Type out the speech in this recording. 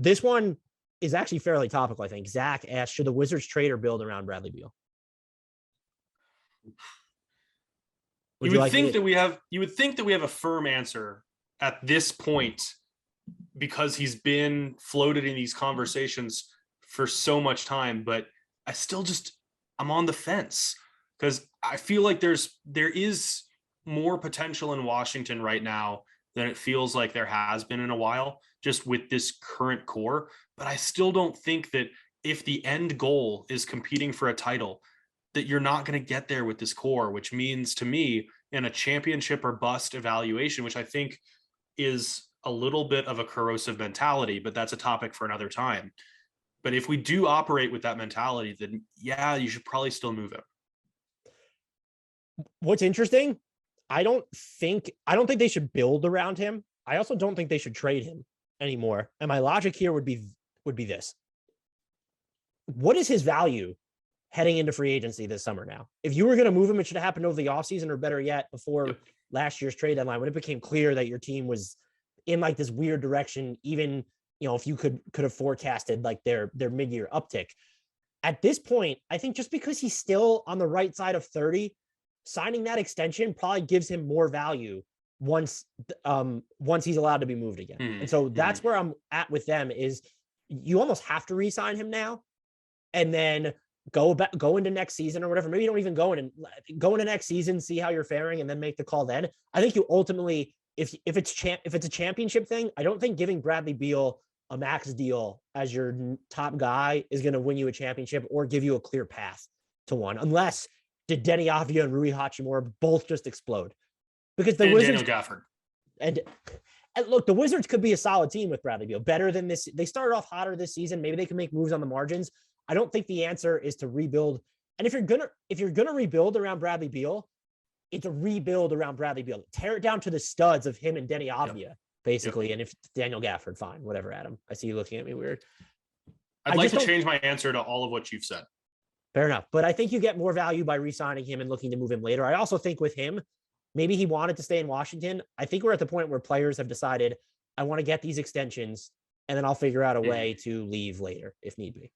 This one is actually fairly topical, I think. Zach asked, should the Wizards trade or build around Bradley Beal? You would think that we have a firm answer at this point because he's been floated in these conversations for so much time, but I'm on the fence because I feel like there is more potential in Washington right now than it feels like there has been in a while, just with this current core. But I still don't think that if the end goal is competing for a title, that you're not going to get there with this core, which means to me in a championship or bust evaluation, which I think is a little bit of a corrosive mentality, but that's a topic for another time. But if we do operate with that mentality, then yeah, you should probably still move him. What's interesting, I don't think they should build around him. I also don't think they should trade him anymore. And my logic here would be this. What is his value heading into free agency this summer now? If you were going to move him, it should have happened over the offseason, or better yet, before last year's trade deadline, when it became clear that your team was in like this weird direction, even, if you could have forecasted like their mid-year uptick. At this point, I think just because he's still on the right side of 30, signing that extension probably gives him more value once he's allowed to be moved again. And so that's where I'm at with them, is you almost have to re-sign him now and then go into next season or whatever. Maybe you don't even go into next season, see how you're faring, and then make the call then. I think you ultimately, if it's a championship thing, I don't think giving Bradley Beal a max deal as your top guy is going to win you a championship or give you a clear path to one, unless did Deni Avdija and Rui Hachimura both just explode? Because the Wizards Daniel Gafford. And look, the Wizards could be a solid team with Bradley Beal, better than this. They started off hotter this season. Maybe they can make moves on the margins. I don't think the answer is to rebuild. And if you're gonna rebuild around Bradley Beal, it's a rebuild around Bradley Beal. Tear it down to the studs of him and Deni Avdija, basically. And if Daniel Gafford, fine, whatever, Adam. I see you looking at me weird. I'd like to change my answer to all of what you've said. Fair enough. But I think you get more value by re-signing him and looking to move him later. I also think with him, maybe he wanted to stay in Washington. I think we're at the point where players have decided, I want to get these extensions, and then I'll figure out a way to leave later if need be.